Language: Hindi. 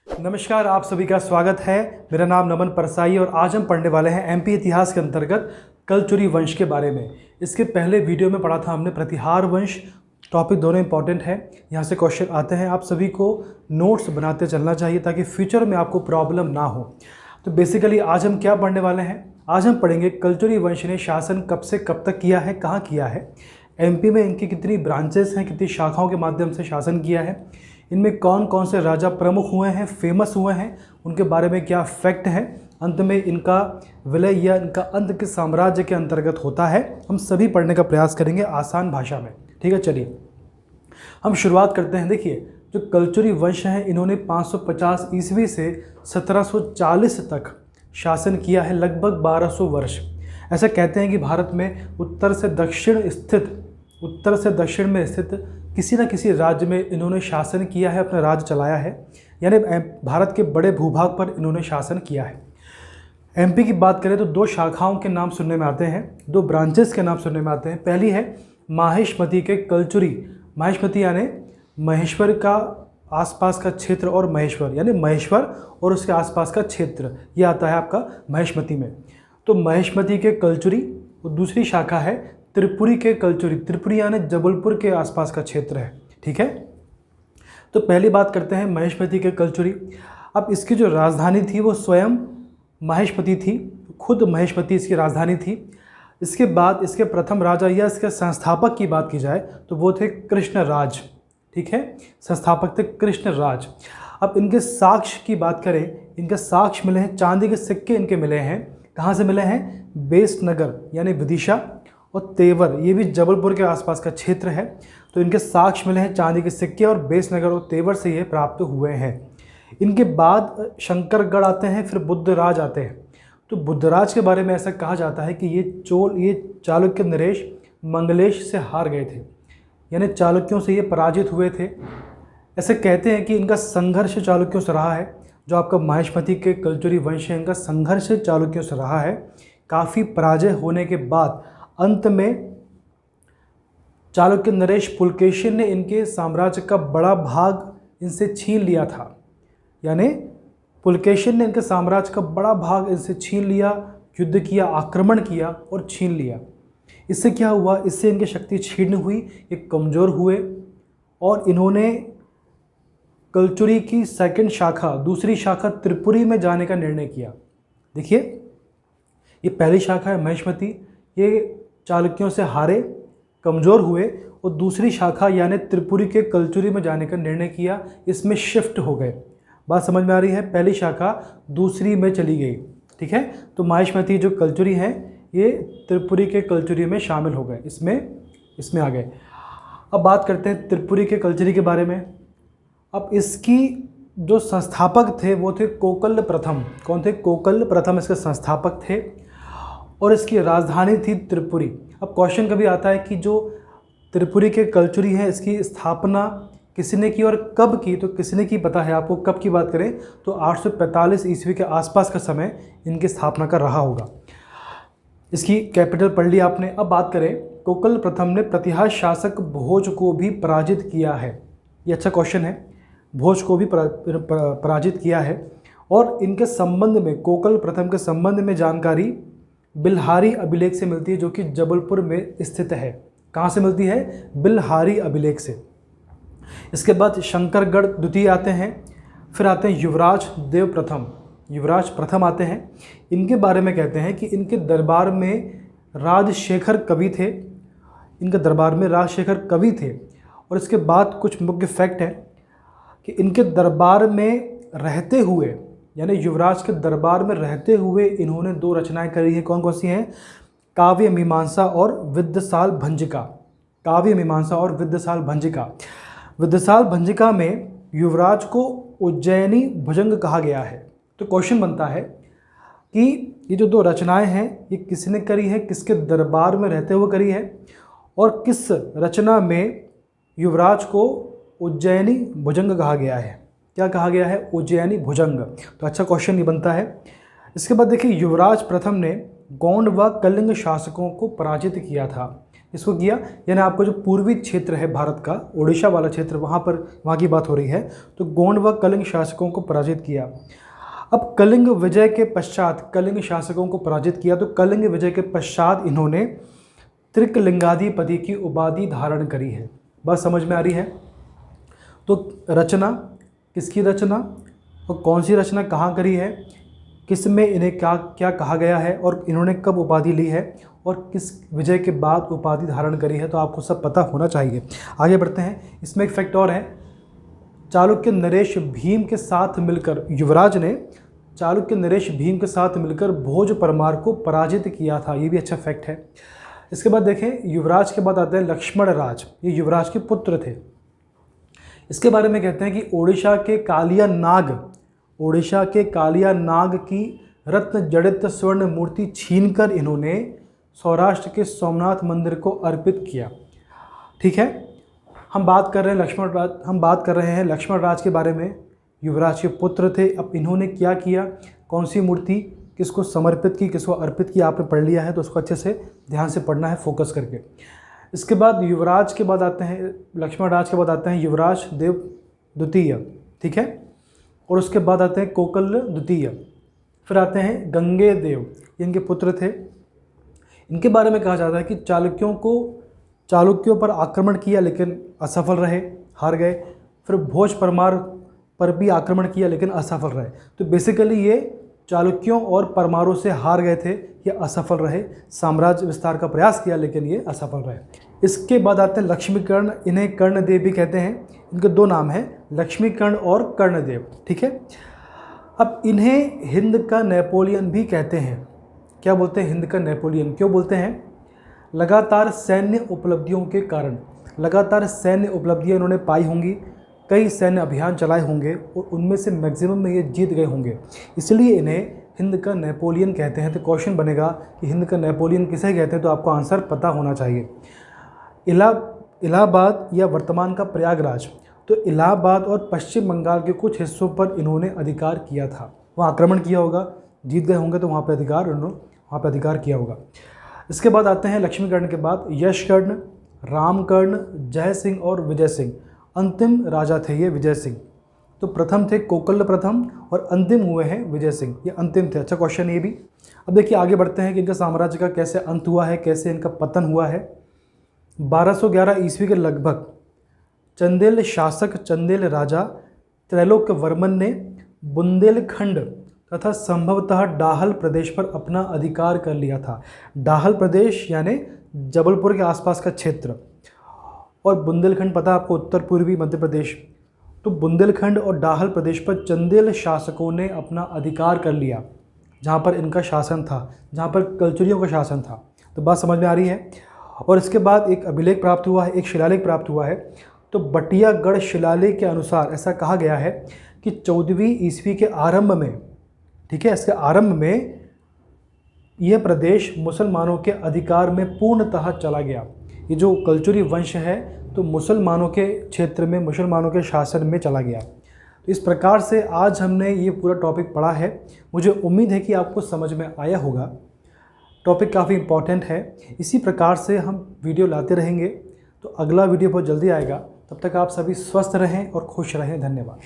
नमस्कार, आप सभी का स्वागत है। मेरा नाम नमन परसाई और आज हम पढ़ने वाले हैं एमपी इतिहास के अंतर्गत कलचुरी वंश के बारे में। इसके पहले वीडियो में पढ़ा था हमने प्रतिहार वंश। टॉपिक दोनों इंपॉर्टेंट है, यहाँ से क्वेश्चन आते हैं। आप सभी को नोट्स बनाते चलना चाहिए ताकि फ्यूचर में आपको प्रॉब्लम ना हो। तो बेसिकली आज हम क्या पढ़ने वाले हैं, आज हम पढ़ेंगे कलचुरी वंश ने शासन कब से कब तक किया है, कहाँ किया है, एमपी में इनकी कितनी ब्रांचेस हैं, कितनी शाखाओं के माध्यम से शासन किया है, इनमें कौन कौन से राजा प्रमुख हुए हैं, फेमस हुए हैं, उनके बारे में क्या फैक्ट है, अंत में इनका विलय या इनका अंत किस साम्राज्य के अंतर्गत होता है, हम सभी पढ़ने का प्रयास करेंगे आसान भाषा में। ठीक है, चलिए हम शुरुआत करते हैं। देखिए, जो कलचुरी वंश हैं इन्होंने 550 ईस्वी से 1740 तक शासन किया है, लगभग 1200 वर्ष। ऐसा कहते हैं कि भारत में उत्तर से दक्षिण में स्थित किसी न किसी राज्य में इन्होंने शासन किया है, अपना राज्य चलाया है, यानी भारत के बड़े भूभाग पर इन्होंने शासन किया है। एमपी की बात करें तो दो शाखाओं के नाम सुनने में आते हैं, दो ब्रांचेस के नाम सुनने में आते हैं। पहली है माहिष्मती के कलचुरी। माहिष्मती यानी महेश्वर का आसपास का क्षेत्र, और महेश्वर यानी महेश्वर और उसके आसपास का क्षेत्र, ये आता है आपका महेश्मती में। तो महेश्मती के कलचुरी। और दूसरी शाखा है त्रिपुरी के कलचुरी। त्रिपुरी यानी जबलपुर के आसपास का क्षेत्र है। ठीक है, तो पहली बात करते हैं महेश्मती के कलचुरी। अब इसकी जो राजधानी थी वो स्वयं महेश्मती थी, खुद महेश्मती इसकी राजधानी थी। इसके बाद इसके प्रथम राजा या इसके संस्थापक की बात की जाए तो वो थे कृष्णराज। ठीक है, संस्थापक थे कृष्णराज। अब इनके साक्ष्य की बात करें, इनके साक्ष्य मिले हैं, चांदी के सिक्के इनके मिले हैं। कहाँ से मिले हैं? बेसनगर यानी विदिशा और तेवर, ये भी जबलपुर के आसपास का क्षेत्र है। तो इनके साक्ष्य मिले हैं चांदी के सिक्के, और बेसनगर और तेवर से ये प्राप्त हुए हैं। इनके बाद शंकरगढ़ आते हैं, फिर बुद्धराज आते हैं। तो बुद्धराज के बारे में ऐसा कहा जाता है कि ये चालुक्य नरेश मंगलेश से हार गए थे, यानी चालुक्यों से ये पराजित हुए थे। ऐसे कहते हैं कि इनका संघर्ष चालुक्यों से रहा है। जो आपका माहिष्मती के कलचुरी वंश है, इनका संघर्ष चालुक्यों से रहा है। काफ़ी पराजय होने के बाद अंत में चालुक्य नरेश पुलकेशिन ने इनके साम्राज्य का बड़ा भाग इनसे छीन लिया था। यानी पुलकेशिन ने इनके साम्राज्य का बड़ा भाग इनसे छीन लिया, युद्ध किया, आक्रमण किया और छीन लिया। इससे क्या हुआ? इससे इनकी शक्ति क्षीण हुई, ये कमज़ोर हुए और इन्होंने कलचुरी की सेकंड शाखा, दूसरी शाखा त्रिपुरी में जाने का निर्णय किया। देखिए, ये पहली शाखा है महेश्मती, ये चालुक्यों से हारे, कमज़ोर हुए, और दूसरी शाखा यानी त्रिपुरी के कलचुरी में जाने का निर्णय किया, इसमें शिफ्ट हो गए। बात समझ में आ रही है? पहली शाखा दूसरी में चली गई। ठीक है, तो माहिष्मती जो कलचुरी हैं ये त्रिपुरी के कलचुरी में शामिल हो गए, इसमें आ गए। अब बात करते हैं त्रिपुरी के कलचुरी के बारे में। अब इसकी जो संस्थापक थे वो थे कोकल प्रथम। कौन थे? कोकल प्रथम इसके संस्थापक थे, और इसकी राजधानी थी त्रिपुरी। अब क्वेश्चन कभी आता है कि जो त्रिपुरी के कलचुरी है इसकी स्थापना किसने की और कब की? तो किसने की पता है आपको। कब की बात करें तो 845 ईस्वी के आसपास का समय इनकी स्थापना का रहा होगा। इसकी कैपिटल पढ़ ली आपने। अब बात करें, कोकल प्रथम ने प्रतिहार शासक भोज को भी पराजित किया है। ये अच्छा क्वेश्चन है। भोज को भी पराजित किया है। और इनके संबंध में, कोकल प्रथम के संबंध में जानकारी बिल्हारी अभिलेख से मिलती है, जो कि जबलपुर में स्थित है। कहाँ से मिलती है? बिल्हारी अभिलेख से। इसके बाद शंकरगढ़ द्वितीय आते हैं, फिर आते हैं युवराज देव प्रथम। युवराज प्रथम आते हैं। इनके बारे में कहते हैं कि इनके दरबार में राजशेखर कवि थे। इनके दरबार में राजशेखर कवि थे। और इसके बाद कुछ मुख्य फैक्ट है कि इनके दरबार में रहते हुए, यानी युवराज के दरबार में रहते हुए इन्होंने दो रचनाएं करी हैं। कौन कौन सी हैं? काव्य मीमांसा और विद्यसाल भंजिका। काव्य मीमांसा और विद्यसाल भंजिका। विद्यसाल भंजिका में युवराज को उज्जैनी भुजंग कहा गया है। तो क्वेश्चन बनता है कि ये जो दो रचनाएं हैं ये किसने करी है, किसके दरबार में रहते हुए करी है, और किस रचना में युवराज को उज्जैनी भुजंग कहा गया है। क्या कहा गया है? उज्जैनी भुजंग। तो अच्छा क्वेश्चन ये बनता है। इसके बाद देखिए, युवराज प्रथम ने गौंड व कलिंग शासकों को पराजित किया था। इसको किया, यानी आपको जो पूर्वी क्षेत्र है भारत का, ओडिशा वाला क्षेत्र, वहाँ की बात हो रही है, तो गोंड व कलिंग शासकों को पराजित किया। अब कलिंग विजय के पश्चात कलिंग शासकों को पराजित किया, तो कलिंग विजय के पश्चात इन्होंने त्रिकलिंगाधिपति की उपाधि धारण करी है। बात समझ में आ रही है? तो रचना, किसकी रचना और कौन सी रचना कहाँ करी है, किस में इन्हें क्या क्या कहा गया है, और इन्होंने कब उपाधि ली है, और किस विजय के बाद उपाधि धारण करी है, तो आपको सब पता होना चाहिए। आगे बढ़ते हैं। इसमें एक फैक्ट और है, चालुक्य नरेश भीम के साथ मिलकर, युवराज ने चालुक्य नरेश भीम के साथ मिलकर भोज परमार को पराजित किया था। ये भी अच्छा फैक्ट है। इसके बाद देखें, युवराज के बाद आते हैं लक्ष्मण राज। ये युवराज के पुत्र थे। इसके बारे में कहते हैं कि ओडिशा के कालिया नाग की रत्न जड़ित स्वर्ण मूर्ति छीनकर इन्होंने सौराष्ट्र के सोमनाथ मंदिर को अर्पित किया। ठीक है, हम बात कर रहे हैं लक्ष्मण राज के बारे में। युवराज के पुत्र थे। अब इन्होंने क्या किया, कौन सी मूर्ति किसको समर्पित की, किसको अर्पित की, आपने पढ़ लिया है, तो उसको अच्छे से ध्यान से पढ़ना है, फोकस करके। इसके बाद युवराज के बाद आते हैं, लक्ष्मण राज के बाद आते हैं युवराज देव द्वितीय। ठीक है, और उसके बाद आते हैं कोकल द्वितीय, फिर आते हैं गंगे देव, इनके पुत्र थे। इनके बारे में कहा जाता है कि चालुक्यों पर आक्रमण किया लेकिन असफल रहे, हार गए। फिर भोज परमार पर भी आक्रमण किया लेकिन असफल रहे। तो बेसिकली ये चालुक्यों और परमारों से हार गए थे, ये असफल रहे। साम्राज्य विस्तार का प्रयास किया लेकिन ये असफल रहे। इसके बाद आते हैं लक्ष्मीकर्ण, इन्हें कर्णदेव भी कहते हैं। इनके दो नाम हैं, लक्ष्मीकर्ण और कर्णदेव। ठीक है, अब इन्हें हिंद का नेपोलियन भी कहते हैं। क्या बोलते हैं? हिंद का नेपोलियन। क्यों बोलते हैं? लगातार सैन्य उपलब्धियों के कारण, लगातार सैन्य उपलब्धियां इन्होंने पाई होंगी, कई सैन्य अभियान चलाए होंगे और उनमें से मैक्सिमम में ये जीत गए होंगे, इसलिए इन्हें हिंद का नेपोलियन कहते हैं। तो क्वेश्चन बनेगा कि हिंद का नेपोलियन किसे कहते हैं, तो आपको आंसर पता होना चाहिए। इलाहाबाद या वर्तमान का प्रयागराज, तो इलाहाबाद और पश्चिम बंगाल के कुछ हिस्सों पर इन्होंने अधिकार किया था। वहाँ आक्रमण किया होगा, जीत गए होंगे, तो वहाँ पर अधिकार किया होगा। इसके बाद आते हैं लक्ष्मीकर्ण के बाद यशकर्ण, रामकर्ण, जय सिंह और विजय सिंह। अंतिम राजा थे ये विजय सिंह। तो प्रथम थे कोकल प्रथम और अंतिम हुए हैं विजय सिंह, ये अंतिम थे। अच्छा क्वेश्चन ये भी। अब देखिए आगे बढ़ते हैं कि इनका साम्राज्य का कैसे अंत हुआ है, कैसे इनका पतन हुआ है। 1211 ईस्वी के लगभग चंदेल शासक, चंदेल राजा त्रैलोक्य वर्मन ने बुंदेलखंड तथा संभवतः डाहल प्रदेश पर अपना अधिकार कर लिया था। डाहल प्रदेश यानी जबलपुर के आसपास का क्षेत्र, और बुंदेलखंड पता आपको उत्तर पूर्वी मध्य प्रदेश। तो बुंदेलखंड और डाहल प्रदेश पर चंदेल शासकों ने अपना अधिकार कर लिया, जहाँ पर इनका शासन था, जहाँ पर कलचुरियों का शासन था। तो बात समझ में आ रही है। और इसके बाद एक अभिलेख प्राप्त हुआ है, एक शिलालेख प्राप्त हुआ है। तो बटियागढ़ शिलालेख के अनुसार ऐसा कहा गया है कि 14वीं ईस्वी के आरंभ में, ठीक है, इसके आरंभ में यह प्रदेश मुसलमानों के अधिकार में पूर्णतः चला गया। ये जो कलचुरी वंश है तो मुसलमानों के क्षेत्र में, मुसलमानों के शासन में चला गया। तो इस प्रकार से आज हमने ये पूरा टॉपिक पढ़ा है। मुझे उम्मीद है कि आपको समझ में आया होगा। टॉपिक काफ़ी इम्पॉर्टेंट है। इसी प्रकार से हम वीडियो लाते रहेंगे। तो अगला वीडियो बहुत जल्दी आएगा। तब तक आप सभी स्वस्थ रहें और खुश रहें। धन्यवाद।